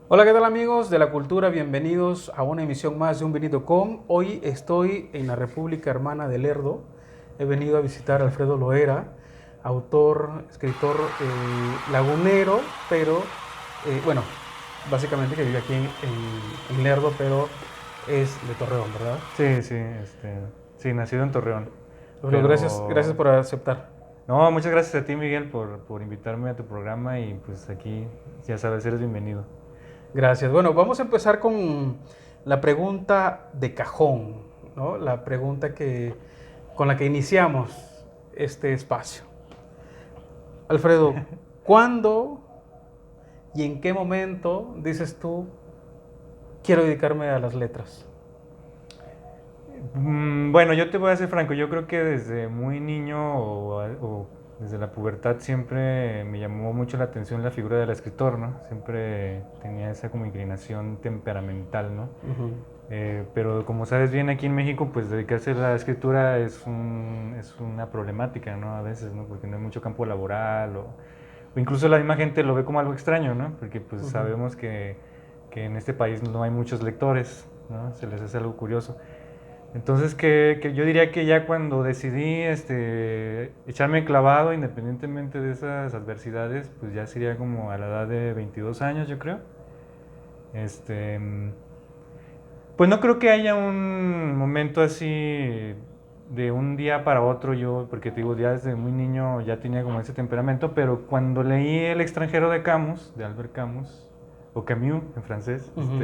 Hola, ¿qué tal amigos de la cultura? Bienvenidos a una emisión más de Un Vinito Com. Hoy estoy en la República Hermana de Lerdo. He venido a visitar a Alfredo Loera, autor, escritor lagunero, pero bueno, básicamente que vive aquí en Lerdo, pero es de Torreón, ¿verdad? Sí, sí, sí, nacido en Torreón. Alfredo, gracias Pero por aceptar. no, muchas gracias a ti, Miguel, por invitarme a tu programa y pues aquí, ya sabes, eres bienvenido. Gracias. Bueno, vamos a empezar con la pregunta de cajón, ¿no? La pregunta con la que iniciamos este espacio. Alfredo, ¿cuándo y en qué momento dices tú, quiero dedicarme a las letras? Bueno, yo te voy a ser franco, yo creo que desde muy niño o desde la pubertad siempre me llamó mucho la atención la figura del escritor, ¿no? Siempre tenía esa como inclinación temperamental, ¿no? Ujú, Pero como sabes bien, aquí en México, pues dedicarse a la escritura es una problemática, ¿no? A veces, ¿no? Porque no hay mucho campo laboral o incluso la misma gente lo ve como algo extraño, ¿no? Porque pues ujú. sabemos que en este país no hay muchos lectores, ¿no? Se les hace algo curioso. Entonces que yo diría que ya cuando decidí echarme clavado independientemente de esas adversidades, pues ya sería como a la edad de 22 años, yo creo. Este, pues no creo que haya un momento así de un día para otro yo, porque te digo, ya desde muy niño ya tenía como ese temperamento, pero cuando leí El extranjero de Camus, de Albert Camus, o Camus en francés, Ujú.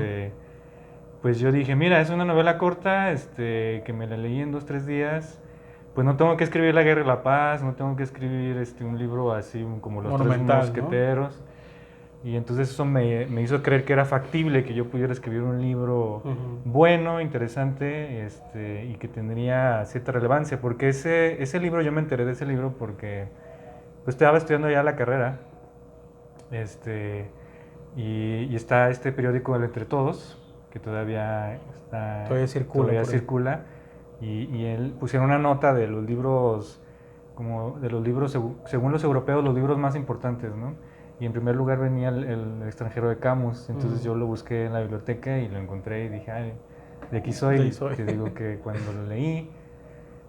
pues yo dije, mira, es una novela corta, que me la leí en 2, 3 días, pues no tengo que escribir La Guerra y la Paz, no tengo que escribir un libro así como Los Tres Monumental, ¿no? Mosqueteros, y entonces eso me hizo creer que era factible que yo pudiera escribir un libro Ujú. bueno, interesante, y que tendría cierta relevancia, porque ese libro, yo me enteré de ese libro porque pues estaba estudiando ya la carrera, este, y está este periódico El Entre Todos, que Todavía circula todavía por ahí. circula, y él pusieron una nota de los libros, como de los libros, según los europeos, los libros más importantes, ¿no? Y en primer lugar venía el extranjero de Camus, entonces Ujú. yo lo busqué en la biblioteca y lo encontré y dije, ay, de aquí De ahí soy, soy. te digo que cuando lo leí,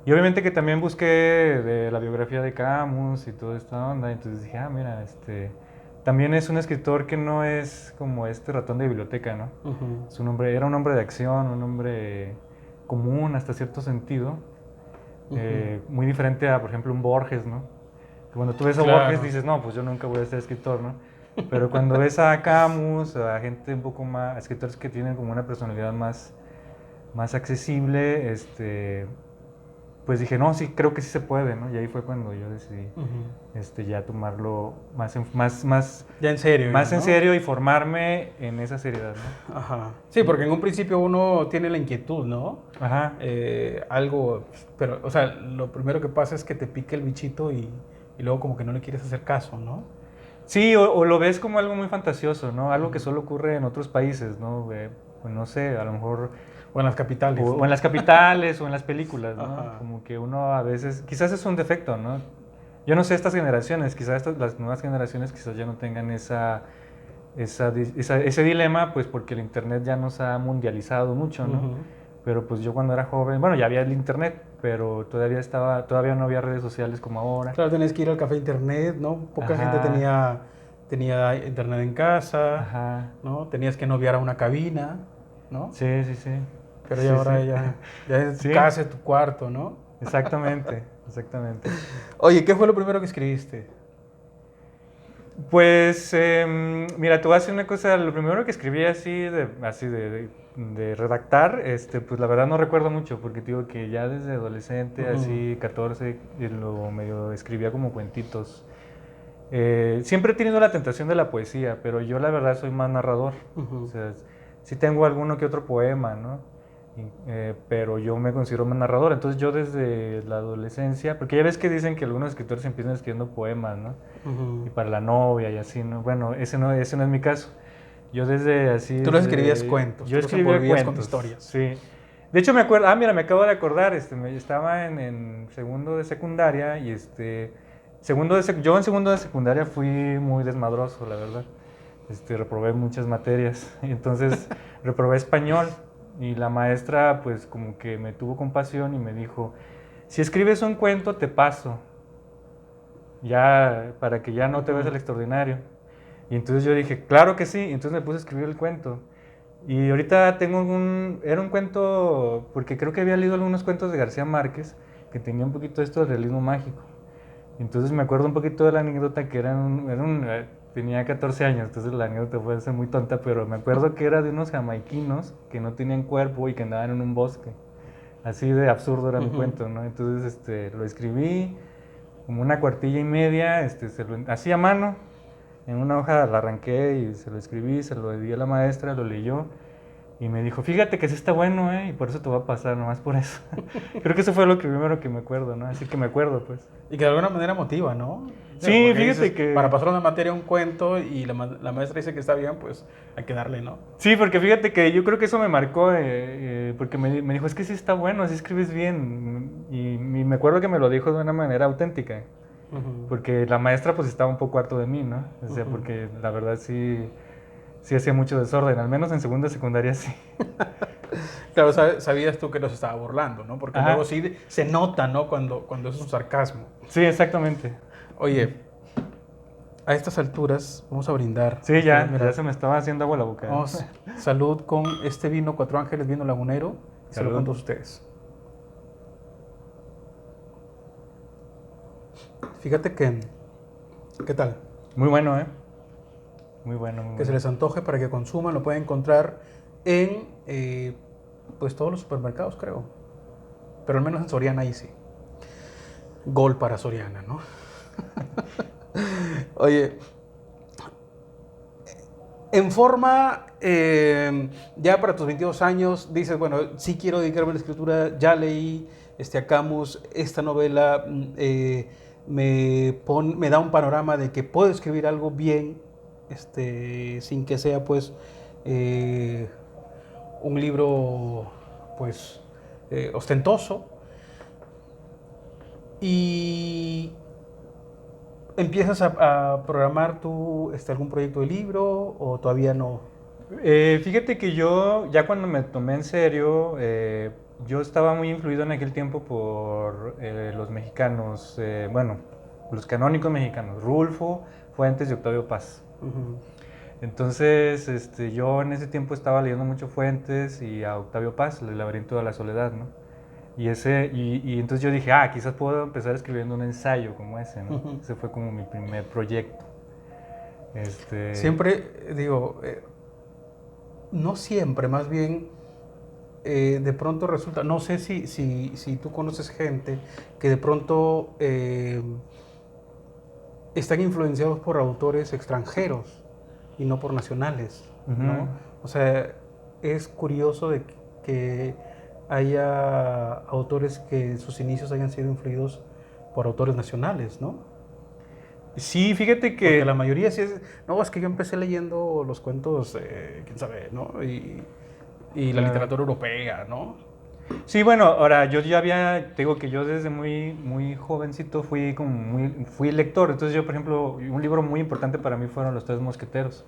y obviamente que también busqué de la biografía de Camus y toda esta onda, entonces dije, ah, mira, también es un escritor que no es como este ratón de biblioteca, ¿no? Ujú, Era un hombre de acción, un hombre común hasta cierto sentido, ujú. muy diferente a, por ejemplo, un Borges, ¿no? Que cuando tú ves a Borges Claro. dices, no, pues yo nunca voy a ser escritor, ¿no? Pero cuando ves a Camus, a gente un poco más, a escritores que tienen como una personalidad más accesible, pues dije, no, sí, creo que sí se puede, ¿no? Y ahí fue cuando yo decidí Ujú. ya tomarlo Ya, más en ¿no? serio y formarme en esa seriedad, ¿no? Ajá. Sí, porque en un principio uno tiene la inquietud, ¿no? Ajá. Algo, pero, o sea, lo primero que pasa es que te pique el bichito y luego como que no le quieres hacer caso, ¿no? Sí, o lo ves como algo muy fantasioso, ¿no? Algo que Ujú. solo ocurre en otros países, ¿no? Pues no sé, a lo mejor, O en las capitales, o en ¿no? las capitales o en las películas, ¿no? Ajá. Como que uno a veces, quizás es un defecto, ¿no? Yo no sé estas generaciones, quizás las nuevas generaciones quizás ya no tengan ese dilema, pues porque el Internet ya nos ha mundializado mucho, ¿no? Ujú. Pero pues yo cuando era joven, bueno, ya había el Internet, pero todavía no había redes sociales como ahora. Claro, tenías que ir al café internet, ¿no? Poca gente Ajá, tenía internet en casa, ajá. ¿no? Tenías que enviar a una cabina, ¿no? Sí, sí, sí. Pero ya Sí, sí. ahora ya es tu Sí, casa, es tu cuarto, ¿no? exactamente, exactamente. Oye, ¿qué fue lo primero que escribiste? Pues, mira, te voy a decir una cosa. Lo primero que escribí así de redactar, pues la verdad no recuerdo mucho, porque te digo que ya desde adolescente, Ujú, así 14, lo medio escribía como cuentitos. Siempre he tenido la tentación de la poesía, pero yo la verdad soy más narrador. O ujú. sea, sí tengo alguno que otro poema, ¿no? Pero yo me considero más narrador. Entonces yo desde la adolescencia, porque ya ves que dicen que algunos escritores empiezan escribiendo poemas, ¿no? Ujú. Y para la novia y así, ¿no? Bueno, ese no es mi caso. Yo desde así, Tú los escribías cuentos, yo tú los escribía envolvías con cuentos, historias. sí. De hecho me acuerdo, mira, me acabo de acordar, estaba en segundo de secundaria y yo en segundo de secundaria fui muy desmadroso, la verdad. reprobé muchas materias. Entonces reprobé español y la maestra pues como que me tuvo compasión y me dijo, si escribes un cuento te paso, ya para que ya no te veas el extraordinario. Y entonces yo dije, claro que sí, y entonces me puse a escribir el cuento. Y ahorita era un cuento, porque creo que había leído algunos cuentos de García Márquez, que tenía un poquito esto de realismo mágico. Entonces me acuerdo un poquito de la anécdota que tenía 14 años, entonces la anécdota puede ser muy tonta, pero me acuerdo que era de unos jamaiquinos que no tenían cuerpo y que andaban en un bosque. Así de absurdo era mi cuento, ¿no? Entonces lo escribí como una cuartilla y media, así a mano, en una hoja la arranqué y se lo escribí, se lo di a la maestra, lo leyó y me dijo, fíjate que sí está bueno, y por eso te va a pasar, nomás por eso. Creo que eso fue lo primero que me acuerdo, ¿no? Así que me acuerdo, pues. Y que de alguna manera motiva, ¿no? O sea, Sí, porque fíjate dices, que... para pasar una materia un cuento y la maestra dice que está bien, pues hay que darle, ¿no? Sí, porque fíjate que yo creo que eso me marcó, porque me dijo, es que sí está bueno, así escribes bien. Y me acuerdo que me lo dijo de una manera auténtica, porque la maestra pues estaba un poco harto de mí, ¿no? O sea, porque la verdad sí hacía mucho desorden, al menos en segunda secundaria sí. Claro, sabías tú que los estaba burlando, ¿no? Porque luego Ajá, sí se nota, ¿no? Cuando es un sarcasmo. sí, exactamente. Oye, a estas alturas vamos a brindar. Sí, ya Mira, se me estaba haciendo agua la boca. vamos, salud con este vino Cuatro Ángeles, vino lagunero. Y salud con Salud. todos ustedes. Fíjate que, ¿qué tal? Muy bueno, ¿eh? Muy bueno, muy Que se bueno. les antoje para que consuman, lo pueden encontrar en pues todos los supermercados, creo. Pero al menos en Soriana ahí sí. Gol para Soriana, ¿no? Oye, en forma, ya para tus 22 años, dices, bueno, sí quiero dedicarme a la escritura, ya leí a Camus, esta novela me da un panorama de que puedo escribir algo bien, sin que sea pues eh, un libro pues ostentoso. Y ¿empiezas a programar tú algún proyecto de libro o todavía no? Fíjate que yo, ya cuando me tomé en serio, yo estaba muy influido en aquel tiempo por los mexicanos, bueno, los canónicos mexicanos, Rulfo, Fuentes y Octavio Paz. Ujú. Entonces, yo en ese tiempo estaba leyendo mucho Fuentes y a Octavio Paz, El laberinto de la soledad, ¿no? Y entonces yo dije, quizás puedo empezar escribiendo un ensayo como ese, ¿no? Ujú. Ese fue como mi primer proyecto. Siempre digo, no siempre, más bien de pronto resulta, no sé si tú conoces gente que de pronto están influenciados por autores extranjeros y no por nacionales, Ujú. ¿no? O sea, es curioso de que haya autores que en sus inicios hayan sido influidos por autores nacionales, ¿no? Sí, fíjate Porque la que mayoría sí es, no, es que yo empecé leyendo los cuentos, quién sabe, ¿no? Y la claro. literatura europea, ¿no? Sí, bueno, ahora yo ya te digo que yo desde muy jovencito fui lector. Entonces yo, por ejemplo, un libro muy importante para mí fueron Los Tres Mosqueteros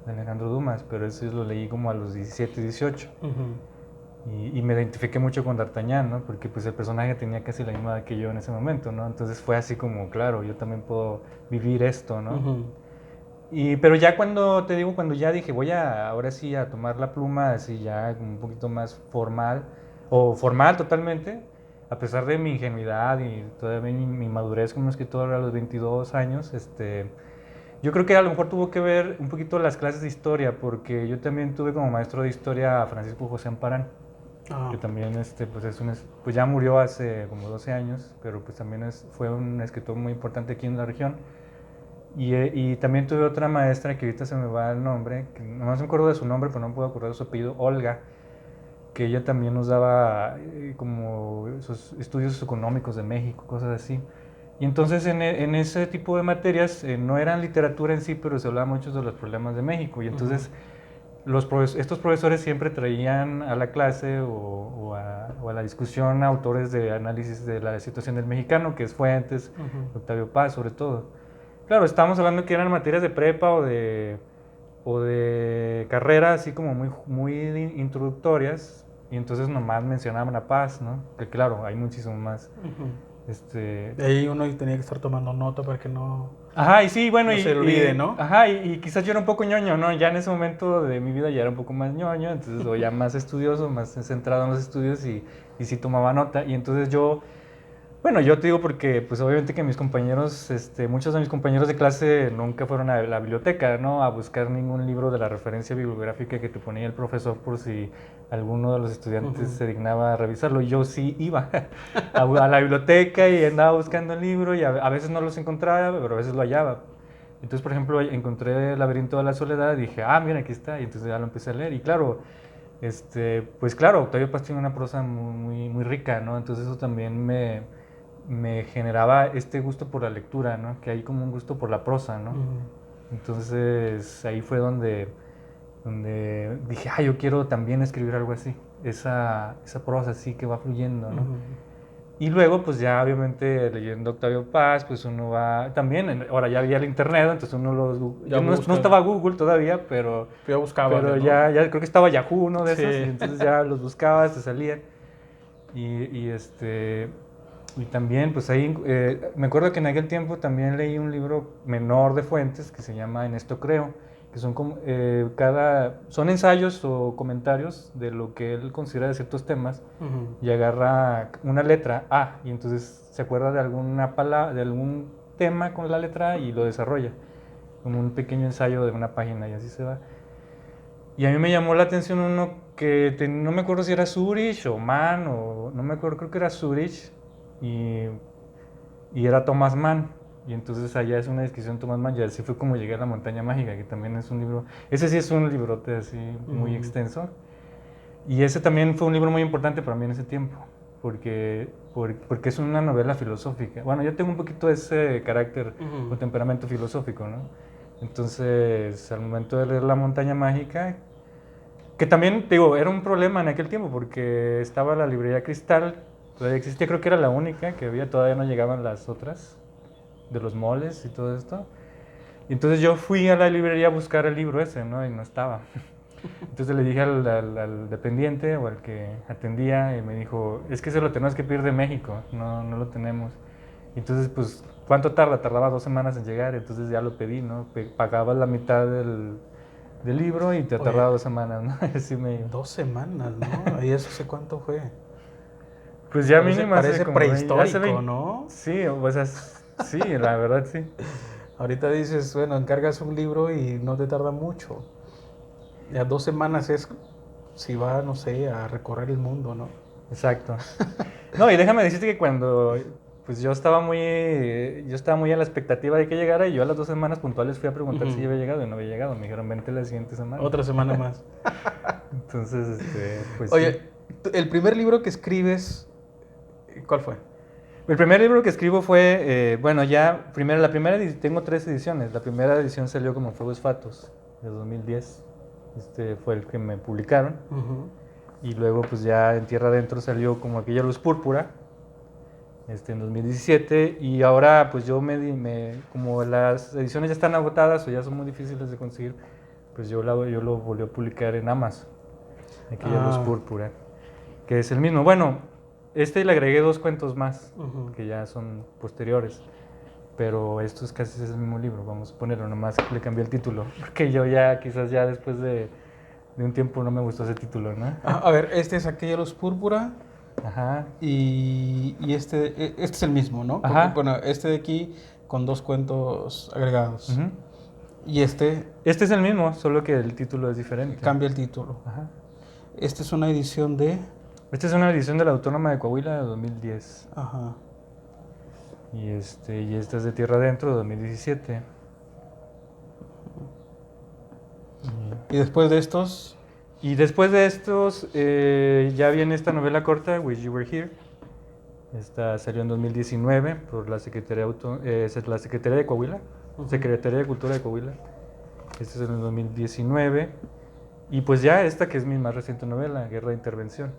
de Alejandro Dumas, pero ese lo leí como a los 17, 18. Ujú, Y me identifiqué mucho con D'Artagnan, ¿no? Porque pues el personaje tenía casi la misma edad que yo en ese momento, ¿no? Entonces fue así como, claro, yo también puedo vivir esto, ¿no? ujú, Pero ya cuando ya dije, ahora sí a tomar la pluma, así ya un poquito más formal, o formal totalmente, a pesar de mi ingenuidad y todavía mi madurez como escritor a los 22 años, yo creo que a lo mejor tuvo que ver un poquito las clases de historia, porque yo también tuve como maestro de historia a Francisco José Amparán, ah, que también pues ya murió hace como 12 años, pero pues también fue un escritor muy importante aquí en la región. Y también tuve otra maestra que ahorita se me va el nombre, que no me acuerdo de su nombre, pero no me puedo acordar de su apellido, Olga, que ella también nos daba como esos estudios económicos de México, cosas así. Y entonces en ese tipo de materias no eran literatura en sí, pero se hablaba mucho de los problemas de México. Y ujú, entonces estos profesores siempre traían a la clase o a la discusión autores de análisis de la situación del mexicano, que es Fuentes, ujú. Octavio Paz sobre todo. Claro, estábamos hablando que eran materias de prepa o de carrera, así como muy introductorias, y entonces nomás mencionaban La Paz, ¿no? Que claro, hay muchísimo más. De ahí uno tenía que estar tomando nota para que no, Ajá, y sí, bueno, no se le olvide, ¿no? Ajá, y quizás yo era un poco ñoño, ¿no? Ya en ese momento de mi vida ya era un poco más ñoño, entonces, o ya más estudioso, más centrado en los estudios, y sí tomaba nota, y entonces bueno, yo te digo porque, pues obviamente que mis compañeros, muchos de mis compañeros de clase nunca fueron a la biblioteca, ¿no? A buscar ningún libro de la referencia bibliográfica que te ponía el profesor por si alguno de los estudiantes se dignaba a revisarlo. Y yo sí iba a la biblioteca y andaba buscando el libro y a veces no los encontraba, pero a veces lo hallaba. Entonces, por ejemplo, encontré El laberinto de la soledad y dije, ah, mira, aquí está. Y entonces ya lo empecé a leer. Y claro, pues claro, Octavio Paz tiene una prosa muy rica, ¿no? Entonces eso también me generaba este gusto por la lectura, ¿no? Que hay como un gusto por la prosa, ¿no? Entonces ahí fue donde dije, ah, yo quiero también escribir algo así, esa prosa así que va fluyendo, ¿no? Y luego, pues ya obviamente leyendo Octavio Paz, pues uno va, también, ahora ya había el internet, entonces uno yo no estaba Google todavía, pero yo buscaba, pero ¿no? ya creo que estaba Yahoo, uno de esos, Sí. y entonces ya los buscabas, te salían. Y también, pues ahí, me acuerdo que en aquel tiempo también leí un libro menor de Fuentes que se llama En esto creo, que son como, son ensayos o comentarios de lo que él considera de ciertos temas, y agarra una letra A y entonces se acuerda de alguna palabra, de algún tema con la letra A y lo desarrolla, como un pequeño ensayo de una página y así se va. Y a mí me llamó la atención uno que no me acuerdo si era Zurich o Mann, o no me acuerdo, creo que era Zurich, y era Thomas Mann. Y entonces allá es una descripción de Thomas Mann, y así fue como llegué a La Montaña Mágica, que también es un libro, ese sí es un librote así muy extenso. Y ese también fue un libro muy importante para mí en ese tiempo, porque es una novela filosófica. Bueno, yo tengo un poquito ese carácter o temperamento filosófico, ¿no? Entonces, al momento de leer La Montaña Mágica, que también, digo, era un problema en aquel tiempo, porque estaba la librería Cristal, todavía existía, creo que era la única que había, todavía no llegaban las otras, de los moles y todo esto. Y entonces yo fui a la librería a buscar el libro ese, ¿no? Y no estaba. Entonces le dije al dependiente o al que atendía y me dijo, es que se lo tenemos que pedir de México, no lo tenemos. Entonces, pues, ¿cuánto tarda? Tardaba 2 semanas en llegar, entonces ya lo pedí, ¿no? Pagabas la mitad del libro y te tardaba 2 semanas, ¿no? Así me... 2 semanas, ¿no? ¿Y eso sé cuánto fue? Pues ya mínimo parece como prehistórico, ¿no? Sí, o sea, sí, la verdad sí. Ahorita dices, bueno, encargas un libro y no te tarda mucho. Ya 2 semanas es si va, no sé, a recorrer el mundo, ¿no? Exacto. No, y déjame decirte que cuando pues yo estaba muy a la expectativa de que llegara, y yo a las 2 semanas puntuales fui a preguntar si ya había llegado y no había llegado. Me dijeron, vente la siguiente semana. Otra semana más. Entonces, pues Oye, el primer libro que escribes, ¿cuál fue? El primer libro que escribo fue, bueno, ya, tengo 3 ediciones. La primera edición salió como Fuegos Fatos, de 2010. Fue el que me publicaron. Y luego, pues ya en Tierra Adentro salió como Aquella Luz Púrpura, en 2017. Y ahora, pues yo como las ediciones ya están agotadas o ya son muy difíciles de conseguir, pues yo lo volví a publicar en Amazon, Aquella Luz Púrpura, que es el mismo. Bueno, le agregué 2 cuentos más, que ya son posteriores. Pero esto casi es el mismo libro, vamos a ponerlo, nomás le cambié el título, porque yo ya, quizás ya después de un tiempo no me gustó ese título, ¿no? A ver, este es Aquella Luz Púrpura. Ajá. Y este es el mismo, ¿no? Porque, Ajá. bueno, este de aquí con 2 cuentos agregados. Y Este es el mismo, solo que el título es diferente. Cambia el título. Ajá. Esta es una edición de... Esta es una edición de la Autónoma de Coahuila de 2010. Ajá. Y esta es de Tierra Adentro de 2017. Y después de estos... ya viene esta novela corta, Wish You Were Here. Esta salió en 2019 por la Secretaría de Coahuila, Secretaría de Cultura de Coahuila. Esta es en el 2019. Y pues ya esta que es mi más reciente novela, Guerra de Intervención.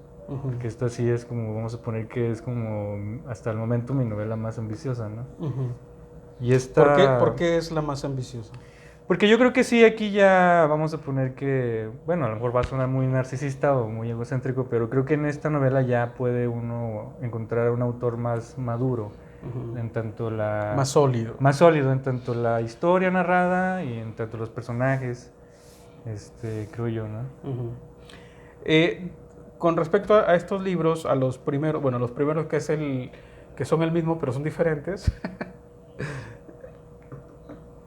Que esta sí es como, vamos a poner que es como hasta el momento mi novela más ambiciosa, ¿no? Y esta... ¿Por qué es la más ambiciosa? Porque yo creo que sí, aquí ya vamos a poner que, bueno, a lo mejor va a sonar muy narcisista o muy egocéntrico, pero creo que en esta novela ya puede uno encontrar un autor más maduro, en tanto Más sólido. más sólido, en tanto la historia narrada y en tanto los personajes, creo yo, ¿no? Eh, con respecto a estos libros, a los primeros, bueno, los primeros que son el mismo pero son diferentes,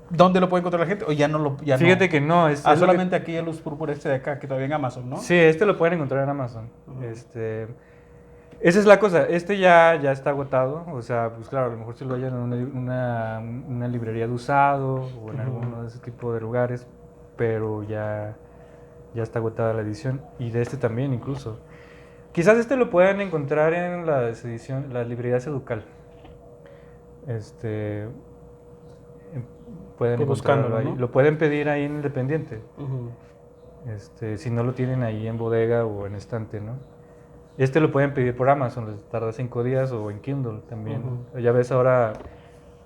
¿dónde lo puede encontrar la gente? O ya no lo, ya Fíjate no. que no, Solamente aquí el Luz Púrpura de acá, que todavía en Amazon, ¿no? Sí, lo pueden encontrar en Amazon. Esa es la cosa, ya está agotado, o sea, pues claro, a lo mejor si lo hallan en una librería de usado o en alguno de ese tipo de lugares, pero ya está agotada la edición, y de también incluso. Quizás lo puedan encontrar en las librerías Educal. Pueden Pues encontrarlo buscándolo, ahí. ¿no? Lo pueden pedir ahí en Independiente, Ujú. si no lo tienen ahí en bodega o en estante, ¿no? Lo pueden pedir por Amazon, les tarda 5 días, o en Kindle también. Ya ves ahora,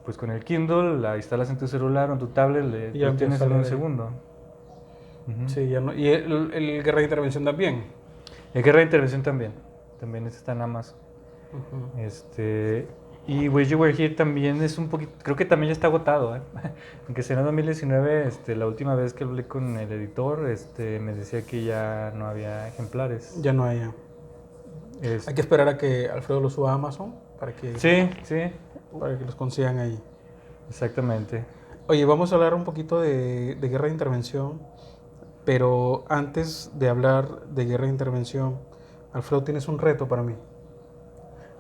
pues con el Kindle, la instalas en tu celular o en tu tablet, Y ya lo tienes empieza a en un leer ahí. segundo. Sí, ya no. Y el Guerra de Intervención también. El Guerra de Intervención también está en Amazon. Y Wish You Were Here también es un poquito, creo que también ya está agotado, ¿eh? Aunque será en 2019, la última vez que hablé con el editor, me decía que ya no había ejemplares. Ya no hay. Ya. Hay que esperar a que Alfredo lo suba a Amazon Sí, para que los consigan ahí. exactamente. Oye, vamos a hablar un poquito de Guerra de Intervención, pero antes de hablar de Guerra de Intervención, Alfredo, tienes un reto para mí.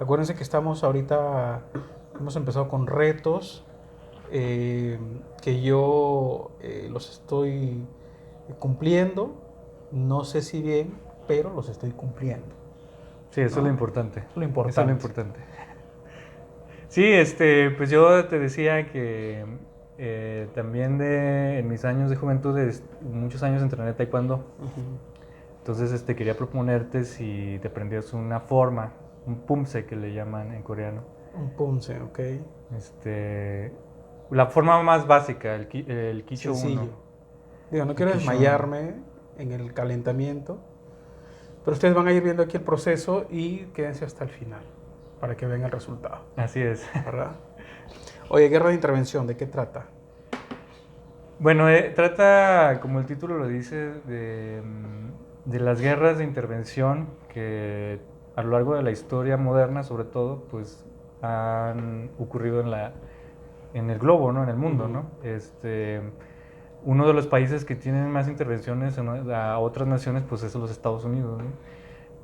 Acuérdense que hemos empezado con retos que yo los estoy cumpliendo, no sé si bien, pero los estoy cumpliendo. Sí, eso es lo importante. Lo importante. Eso es lo importante. Sí, pues yo te decía que también en mis años de juventud, muchos años entrené taekwondo. Entonces quería proponerte si te aprendías una forma, un pumse que le llaman en coreano. Un pumse, ok. La forma más básica, el Kicho 1. Sencillo. Digo, no quiero desmayarme en el calentamiento, pero ustedes van a ir viendo aquí el proceso y quédense hasta el final para que vean el resultado. Así es. ¿Verdad? Oye, Guerra de Intervención, ¿de qué trata? Bueno, trata, como el título lo dice, de las guerras de intervención que a lo largo de la historia moderna, sobre todo, pues han ocurrido en el globo, ¿no? En el mundo, ¿no? Uno de los países que tienen más intervenciones a otras naciones, pues es los Estados Unidos, ¿no?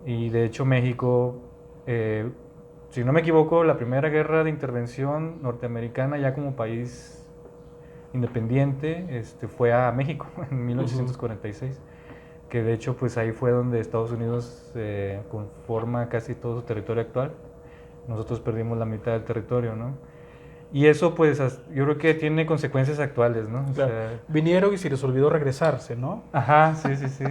Y de hecho México, si no me equivoco, la primera guerra de intervención norteamericana ya como país independiente fue a México en 1846, que de hecho pues ahí fue donde Estados Unidos conforma casi todo su territorio actual. Nosotros perdimos la mitad del territorio, ¿no? Y eso pues yo creo que tiene consecuencias actuales, ¿no? Claro. Vinieron y se les olvidó regresarse, ¿no? Ajá, sí.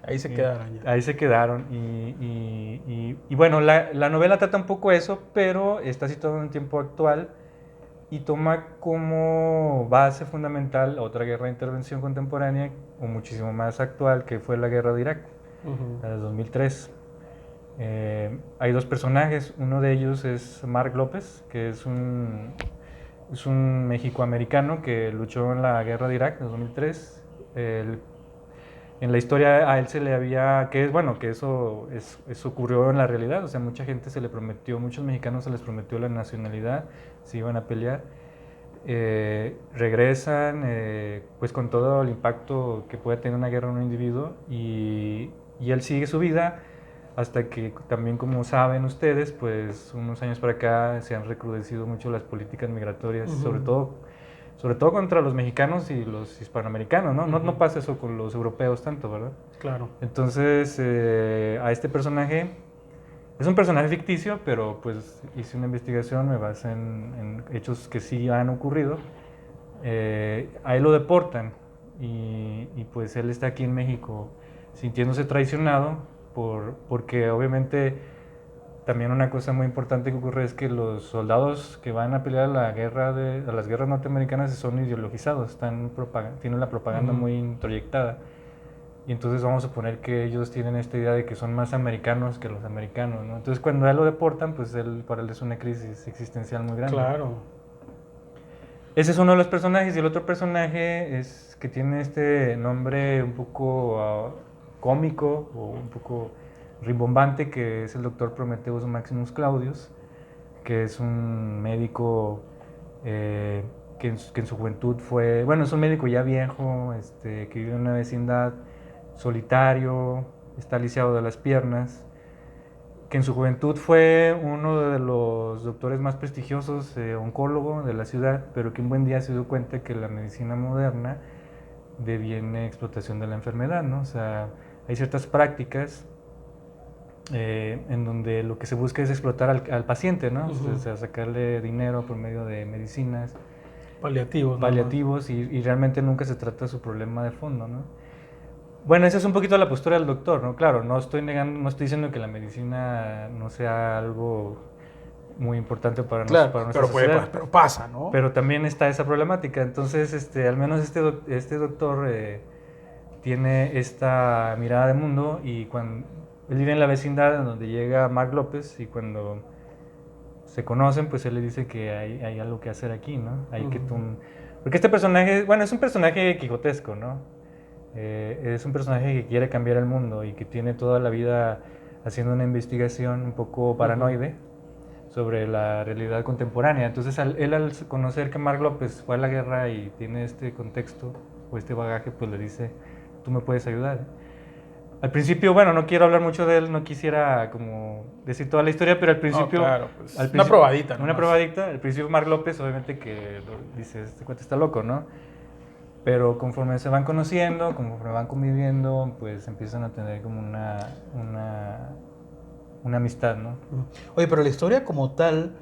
Ahí se quedaron ya. Ahí se quedaron. Y bueno, la novela trata un poco eso, pero está situada en un tiempo actual y toma como base fundamental otra guerra de intervención contemporánea o muchísimo más actual, que fue la guerra de Irak, la de 2003. Hay dos personajes, uno de ellos es Mark López, que es un mexicoamericano que luchó en la guerra de Irak de 2003. En la historia a él se le había, que eso ocurrió en la realidad, o sea, mucha gente se le prometió, muchos mexicanos se les prometió la nacionalidad, se iban a pelear, regresan pues con todo el impacto que puede tener una guerra en un individuo y él sigue su vida hasta que también, como saben ustedes, pues unos años para acá se han recrudecido mucho las políticas migratorias, sobre todo contra los mexicanos y los hispanoamericanos, ¿no? No pasa eso con los europeos tanto, ¿verdad? Claro. Entonces, a este personaje, es un personaje ficticio, pero pues hice una investigación, me basé en hechos que sí han ocurrido. A él lo deportan y pues él está aquí en México sintiéndose traicionado porque obviamente también una cosa muy importante que ocurre es que los soldados que van a pelear a las guerras norteamericanas son ideologizados, tienen la propaganda muy introyectada. Y entonces vamos a suponer que ellos tienen esta idea de que son más americanos que los americanos, ¿no? Entonces cuando a él lo deportan, pues para él es una crisis existencial muy grande. Claro. Ese es uno de los personajes, y el otro personaje es que tiene este nombre un poco cómico o un poco rimbombante, que es el doctor Prometheus Maximus Claudius, que es un médico que en su juventud fue, bueno, es un médico ya viejo, que vive en una vecindad, solitario, está lisiado de las piernas, que en su juventud fue uno de los doctores más prestigiosos, oncólogo de la ciudad, pero que un buen día se dio cuenta que la medicina moderna deviene explotación de la enfermedad, ¿no? O sea, hay ciertas prácticas en donde lo que se busca es explotar al paciente, ¿no? O sea, sacarle dinero por medio de medicinas. Paliativos. Y realmente nunca se trata su problema de fondo, ¿no? Bueno, esa es un poquito la postura del doctor, ¿no? Claro, no estoy diciendo que la medicina no sea algo muy importante para nuestra sociedad. Pero pasa, ¿no? Pero también está esa problemática. Entonces, al menos este doctor tiene esta mirada de mundo, y cuando él vive en la vecindad en donde llega Mark López, y cuando se conocen, pues él le dice que hay algo que hacer aquí, ¿no? Porque este personaje, bueno, es un personaje quijotesco, ¿no? Es un personaje que quiere cambiar el mundo y que tiene toda la vida haciendo una investigación un poco paranoide sobre la realidad contemporánea. Entonces, él al conocer que Mark López fue a la guerra y tiene este contexto o este bagaje, pues le dice, tú me puedes ayudar. Al principio, bueno, no quiero hablar mucho de él, no quisiera como decir toda la historia, pero al principio... No, claro, pues, una probadita. Una probadita. Al principio Mark López, obviamente que dice, este cuate está loco, ¿no? Pero conforme se van conociendo, conforme van conviviendo, pues empiezan a tener como una amistad, ¿no? Oye, pero la historia como tal,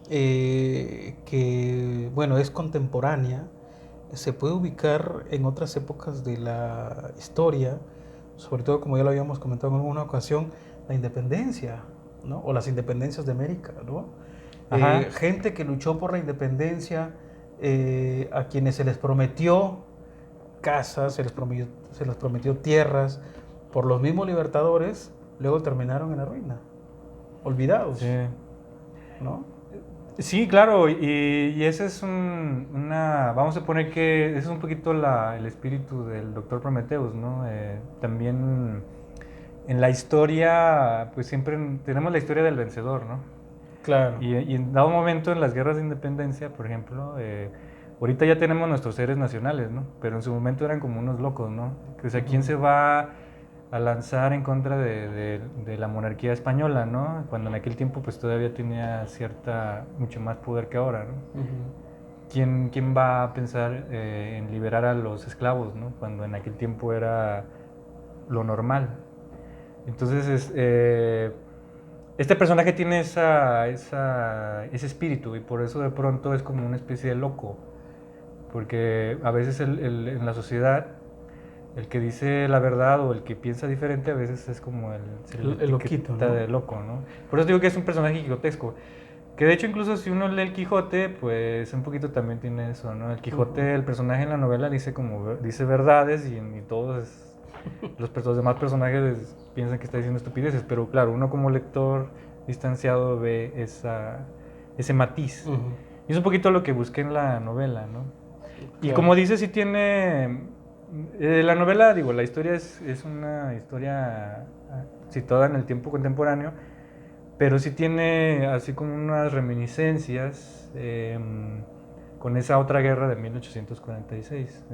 que bueno, es contemporánea, se puede ubicar en otras épocas de la historia, sobre todo, como ya lo habíamos comentado en alguna ocasión, la independencia, ¿no? O las independencias de América, ¿no? Gente que luchó por la independencia, a quienes se les prometió casas, se les prometió tierras por los mismos libertadores, luego terminaron en la ruina, olvidados, sí. ¿no? Sí, claro, y ese es vamos a poner que ese es un poquito el espíritu del doctor Prometheus, ¿no? También en la historia, pues siempre tenemos la historia del vencedor, ¿no? Claro. Y en dado momento, en las guerras de independencia, por ejemplo, ahorita ya tenemos nuestros héroes nacionales, ¿no? Pero en su momento eran como unos locos, ¿no? O sea, ¿quién se va a lanzar en contra de la monarquía española, ¿no? Cuando en aquel tiempo pues todavía tenía mucho más poder que ahora, ¿no? ¿Quién va a pensar en liberar a los esclavos, ¿no? Cuando en aquel tiempo era lo normal. Entonces, este personaje tiene ese espíritu, y por eso de pronto es como una especie de loco, porque a veces en la sociedad el que dice la verdad o el que piensa diferente a veces es como el loquito, ¿no? De loco, ¿no? Por eso digo que es un personaje quijotesco, que de hecho incluso si uno lee el Quijote, pues un poquito también tiene eso, ¿no? El Quijote, el personaje en la novela dice verdades, y todos los demás personajes piensan que está diciendo estupideces, pero claro, uno como lector distanciado ve ese matiz. Y es un poquito lo que busqué en la novela, ¿no? Claro. Y como dice, sí tiene... la novela, digo, la historia es una historia situada en el tiempo contemporáneo, pero sí tiene así como unas reminiscencias con esa otra guerra de 1846,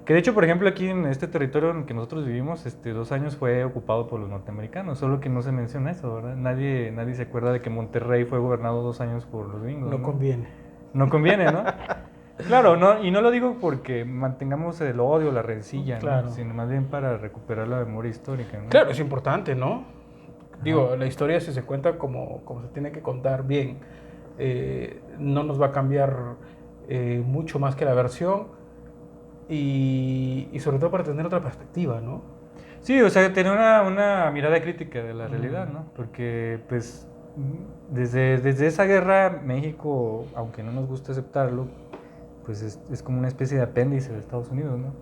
que de hecho, por ejemplo, aquí en este territorio en que nosotros vivimos, 2 años fue ocupado por los norteamericanos, solo que no se menciona eso, ¿verdad? Nadie se acuerda de que Monterrey fue gobernado 2 años por los gringos, ¿no? Conviene. No conviene, ¿no? Claro, no, y no lo digo porque mantengamos el odio, la rencilla, claro, ¿no? Sino más bien para recuperar la memoria histórica, ¿no? Claro, es importante, ¿no? Digo, la historia, si se cuenta como se tiene que contar bien, no nos va a cambiar mucho más que la versión, y sobre todo para tener otra perspectiva, ¿no? Sí, o sea, tener una mirada crítica de la realidad, ¿no? Porque, pues, desde esa guerra, México, aunque no nos guste aceptarlo, pues es como una especie de apéndice de Estados Unidos, ¿no?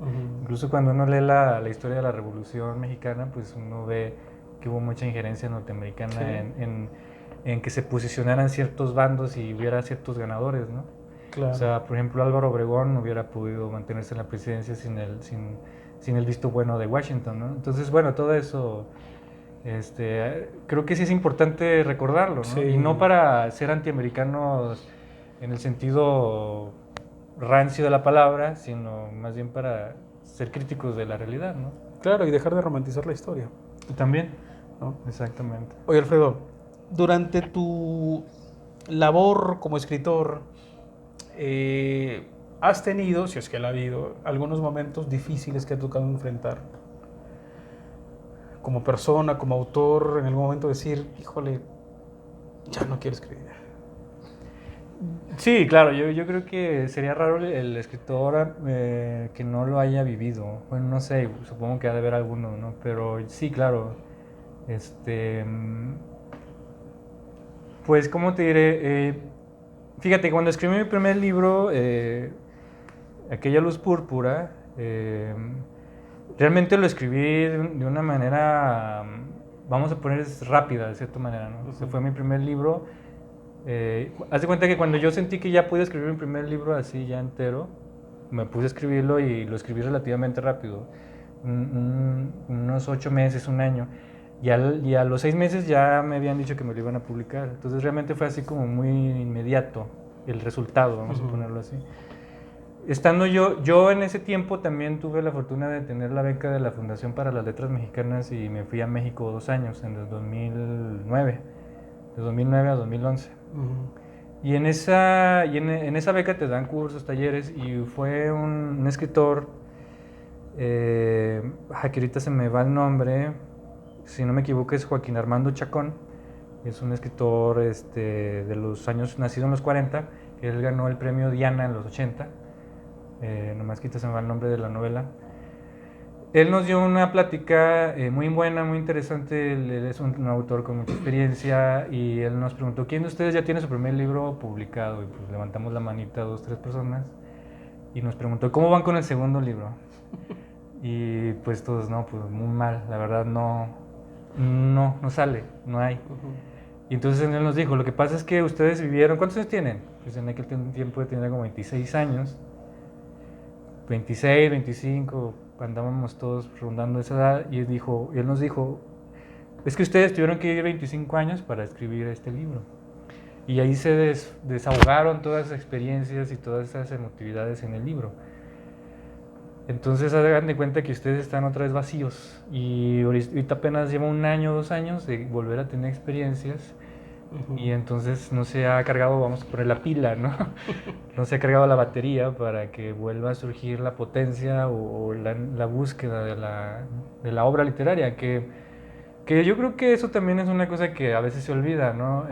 Incluso cuando uno lee la historia de la Revolución Mexicana, pues uno ve que hubo mucha injerencia norteamericana Sí. en que se posicionaran ciertos bandos y hubiera ciertos ganadores, ¿no? Claro. O sea, por ejemplo, Álvaro Obregón no hubiera podido mantenerse en la presidencia sin el visto bueno de Washington, ¿no? Entonces, bueno, todo eso creo que sí es importante recordarlo, ¿no? Sí. Y no para ser antiamericanos en el sentido rancio de la palabra, sino más bien para ser críticos de la realidad, ¿no? Claro, y dejar de romantizar la historia, Y también, ¿no? exactamente. Oye, Alfredo, durante tu labor como escritor, ¿has tenido, si es que la ha habido, algunos momentos difíciles que ha tocado enfrentar? Como persona, como autor, en algún momento decir, híjole, ya no quiero escribir. Sí, claro, yo creo que sería raro el escritor que no lo haya vivido. Bueno, no sé, supongo que ha de haber alguno, ¿no? Pero sí, claro. Este, mm, pues, ¿cómo te diré? Fíjate, cuando escribí mi primer libro, Aquella luz púrpura, realmente lo escribí de una manera, vamos a poner, rápida, de cierta manera, ¿no? O sea, fue mi primer libro. Haz de cuenta que cuando yo sentí que ya pude escribir mi primer libro así ya entero, me puse a escribirlo y lo escribí relativamente rápido, unos 8 meses, un año. Y a los 6 meses ya me habían dicho que me lo iban a publicar. Entonces realmente fue así como muy inmediato el resultado, vamos a ponerlo así. Estando yo en ese tiempo también tuve la fortuna de tener la beca de la Fundación para las Letras Mexicanas y me fui a México 2 años, en el 2009, de 2009 a 2011. Y en esa beca te dan cursos, talleres, y fue un escritor, que ahorita se me va el nombre, si no me equivoco es Joaquín Armando Chacón, es un escritor de los años, nacido en los 40, que él ganó el premio Diana en los 80, nomás quita se me va el nombre de la novela. Él nos dio una plática muy buena, muy interesante. Él es un autor con mucha experiencia y él nos preguntó, ¿quién de ustedes ya tiene su primer libro publicado? Y pues levantamos la manita 2, 3 personas y nos preguntó, ¿cómo van con el segundo libro? Y pues todos, no, pues muy mal, la verdad no sale, no hay. Y entonces él nos dijo, lo que pasa es que ustedes vivieron, ¿cuántos años tienen? Pues en aquel tiempo tenía como 26 años, 26, 25, andábamos todos rondando esa edad, y él nos dijo, es que ustedes tuvieron que vivir 25 años para escribir este libro. Y ahí se desahogaron todas esas experiencias y todas esas emotividades en el libro. Entonces hagan de cuenta que ustedes están otra vez vacíos y ahorita apenas lleva 1 año, 2 años de volver a tener experiencias. Y entonces no se ha cargado, vamos a poner la pila, ¿no? No se ha cargado la batería para que vuelva a surgir la potencia o la búsqueda de la obra literaria, que yo creo que eso también es una cosa que a veces se olvida, ¿no?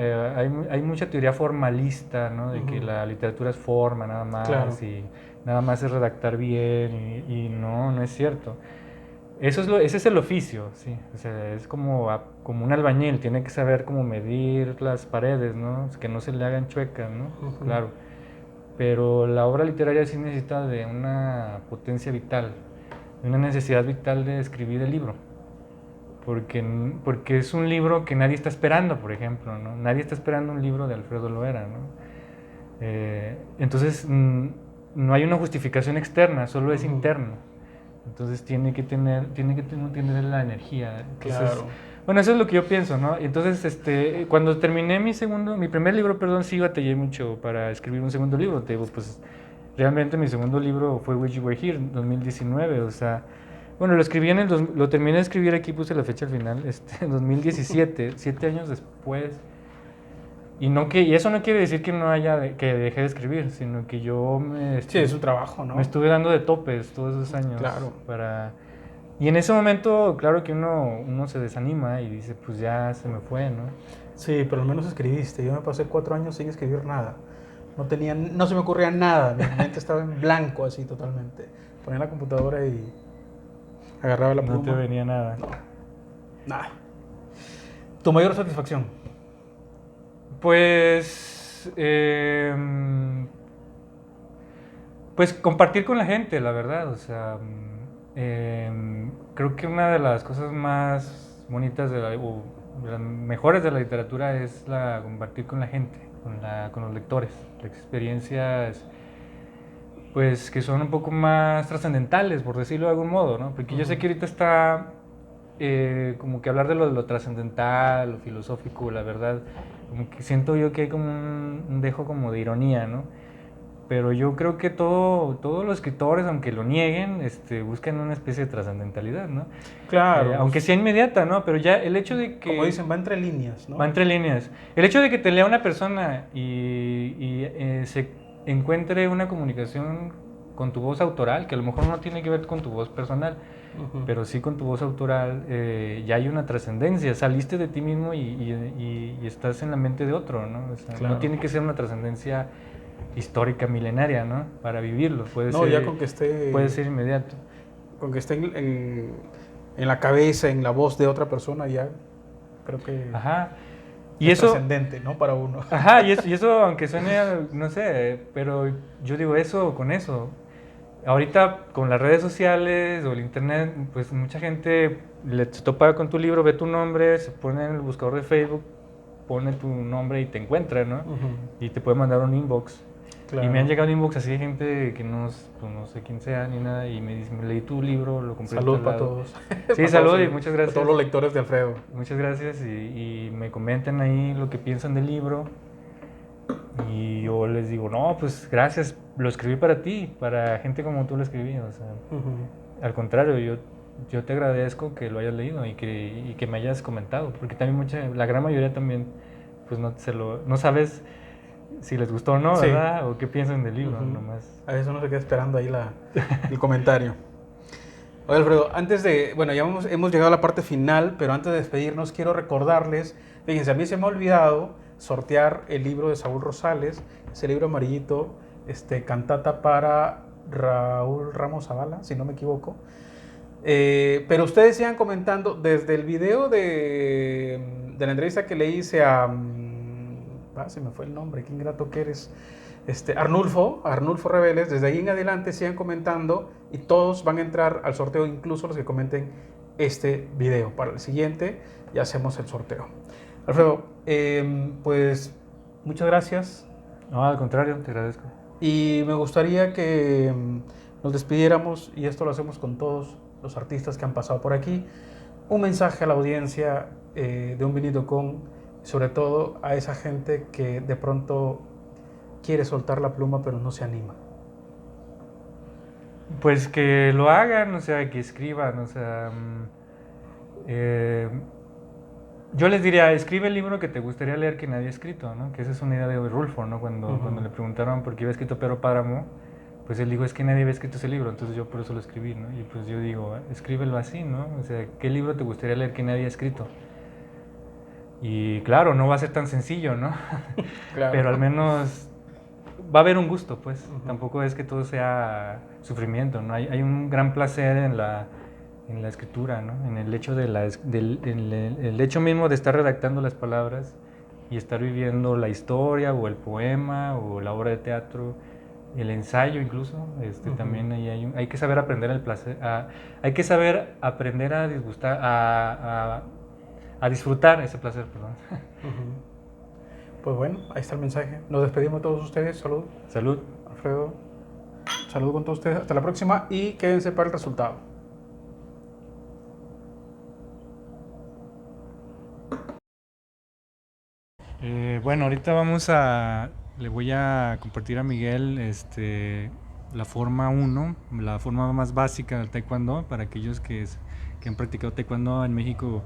Hay mucha teoría formalista, ¿no? De que la literatura es forma nada más, claro, y nada más es redactar bien y no es cierto. Ese es el oficio, sí. O sea, es como un albañil, tiene que saber cómo medir las paredes, ¿no? Que no se le hagan chuecas, ¿no? Claro. Pero la obra literaria sí necesita de una potencia vital, de una necesidad vital de escribir el libro. Porque es un libro que nadie está esperando, por ejemplo, ¿no? Nadie está esperando un libro de Alfredo Loera, ¿no? Entonces, no hay una justificación externa, solo es interno. Entonces tiene que tener la energía. Entonces, claro. Bueno, eso es lo que yo pienso, ¿no? Entonces, cuando terminé mi primer libro, perdón, sí batallé mucho para escribir un segundo libro. Te digo, pues, realmente mi segundo libro fue Wish You Were Here, en 2019, o sea, bueno, lo terminé de escribir, aquí puse la fecha al final, en 2017, 7 años después. Y eso no quiere decir que que dejé de escribir, sino que yo sí, es un trabajo, ¿no? Me estuve dando de topes todos esos años. Claro. Y en ese momento, claro que uno se desanima y dice, pues ya se me fue, ¿no? Sí, pero al menos escribiste. Yo me pasé 4 años sin escribir nada. No se me ocurría nada. Mi mente estaba en blanco así totalmente. Ponía la computadora y agarraba la no pluma. te venía nada. No, nada. ¿Tu mayor satisfacción? Pues, pues compartir con la gente, la verdad. O sea, creo que una de las cosas más bonitas o de las mejores de la literatura es la compartir con la gente, con los lectores, las experiencias pues que son un poco más trascendentales, por decirlo de algún modo, ¿no? Porque yo sé que ahorita está como que hablar de lo trascendental, lo filosófico, la verdad, como que siento yo que hay como un dejo como de ironía, ¿no? Pero yo creo que todos los escritores, aunque lo nieguen, buscan una especie de trascendentalidad, ¿no? Claro. Aunque sea inmediata, ¿no? Pero ya el hecho de que... Como dicen, va entre líneas, ¿no? Va entre líneas. El hecho de que te lea una persona se encuentre una comunicación con tu voz autoral, que a lo mejor no tiene que ver con tu voz personal, pero sí con tu voz autoral, ya hay una trascendencia. Saliste de ti mismo y estás en la mente de otro, ¿no? O sea, no tiene que ser una trascendencia histórica, milenaria, ¿no? Para vivirlo. Puede ya con que esté... Puede ser inmediato. Con que esté en la cabeza, en la voz de otra persona, ya creo que... Ajá. Y es trascendente, ¿no? Para uno. Ajá, y eso, aunque suene, no sé, pero yo digo eso con eso. Ahorita con las redes sociales o el internet, pues mucha gente se topa con tu libro, ve tu nombre, se pone en el buscador de Facebook, pone tu nombre y te encuentra, ¿no? Y te puede mandar un inbox. Claro. Y me han llegado inbox así de gente que no sé quién sea ni nada, y me dice, leí tu libro, lo compré. Salud para todos. Sí, salud y muchas gracias. A todos los lectores de Alfredo. Muchas gracias y me comentan ahí lo que piensan del libro. Y yo les digo, no, pues gracias, lo escribí para ti, para gente como tú lo escribí. O sea, al contrario, yo te agradezco que lo hayas leído y que me hayas comentado, porque también la gran mayoría también, pues no sabes si les gustó o no, sí, ¿verdad? O qué piensan del libro, nomás. A veces uno se queda esperando ahí el comentario. Oye, Alfredo, bueno, ya hemos llegado a la parte final, pero antes de despedirnos quiero recordarles, fíjense, a mí se me ha olvidado sortear el libro de Saúl Rosales, ese libro amarillito, Cantata para Raúl Ramos Zavala, si no me equivoco. Pero ustedes sigan comentando desde el video de la entrevista que le hice a... se me fue el nombre, qué ingrato que eres. Arnulfo Reveles, desde ahí en adelante sigan comentando y todos van a entrar al sorteo, incluso los que comenten este video. Para el siguiente ya hacemos el sorteo. Alfredo, pues muchas gracias. No, al contrario, te agradezco. Y me gustaría que nos despidiéramos, y esto lo hacemos con todos los artistas que han pasado por aquí, un mensaje a la audiencia de Un Vinito Con, sobre todo a esa gente que de pronto quiere soltar la pluma pero no se anima. Pues que lo hagan, o sea, que escriban, o sea, yo les diría, escribe el libro que te gustaría leer que nadie ha escrito, ¿no? Que esa es una idea de Rulfo, ¿no? Cuando le preguntaron por qué había escrito Pedro Páramo, pues él dijo, es que nadie había escrito ese libro, entonces yo por eso lo escribí, ¿no? Y pues yo digo, escríbelo así, ¿no? O sea, ¿qué libro te gustaría leer que nadie ha escrito? Y claro, no va a ser tan sencillo, ¿no? Claro. Pero al menos va a haber un gusto, pues. Tampoco es que todo sea sufrimiento, ¿no? Hay un gran placer en la escritura, ¿no? En el hecho el hecho mismo de estar redactando las palabras y estar viviendo la historia o el poema o la obra de teatro, el ensayo incluso, también ahí hay que saber aprender el placer, hay que saber aprender a disgustar, a disfrutar ese placer, perdón. Pues bueno, ahí está el mensaje. Nos despedimos de todos ustedes. Salud. Salud. Alfredo, salud con todos ustedes. Hasta la próxima y quédense para el resultado. Bueno, ahorita le voy a compartir a Miguel la forma 1, la forma más básica del taekwondo, para aquellos que han practicado taekwondo en México.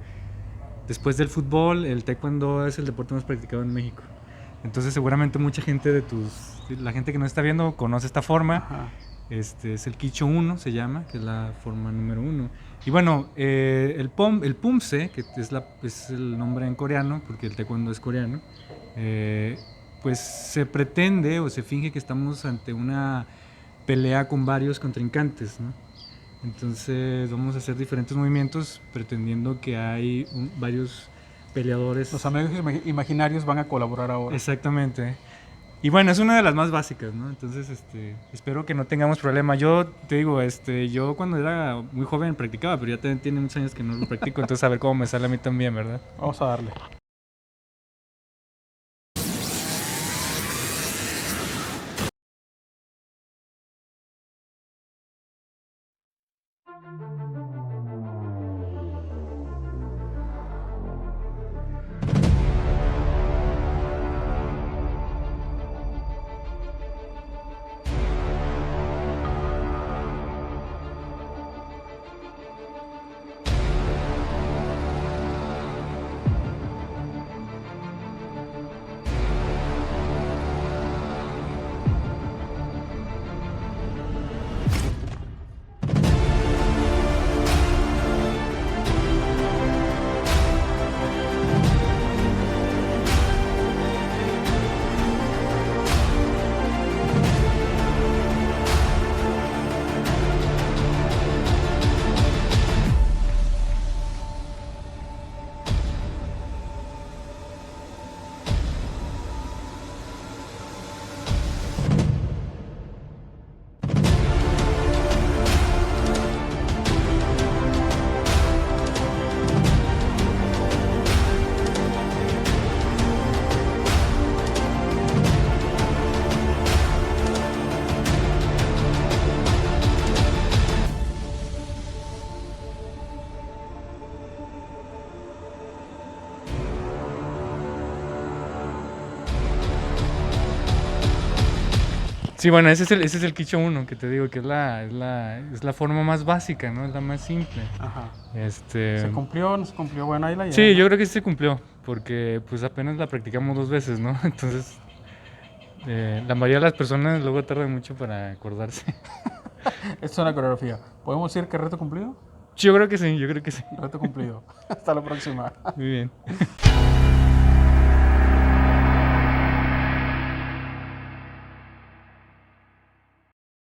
Después del fútbol, el taekwondo es el deporte más practicado en México. Entonces seguramente mucha gente la gente que nos está viendo conoce esta forma. Es el Kicho 1, se llama, que es la forma número 1. Y bueno, el Pumse, que es el nombre en coreano, porque el taekwondo es coreano, pues se pretende o se finge que estamos ante una pelea con varios contrincantes, ¿no? Entonces vamos a hacer diferentes movimientos pretendiendo que hay varios peleadores. Los amigos imaginarios van a colaborar ahora. Exactamente. Y bueno, es una de las más básicas, ¿no? Entonces, espero que no tengamos problema. Yo te digo, yo cuando era muy joven practicaba, pero ya tiene muchos años que no lo practico, entonces a ver cómo me sale a mí también, ¿verdad? Vamos a darle. Sí, bueno, ese es el Quicho 1, que te digo que es la forma más básica, ¿no? Es la más simple. Ajá. Este, ¿Se cumplió? ¿No se cumplió? Bueno, ahí la lleva. Sí, yo creo que sí se cumplió, porque pues apenas la practicamos 2 veces, ¿no? Entonces, la mayoría de las personas luego tardan mucho para acordarse. Esto es una coreografía. ¿Podemos decir que reto cumplido? Yo creo que sí, yo creo que sí. Reto cumplido. Hasta la próxima. Muy bien.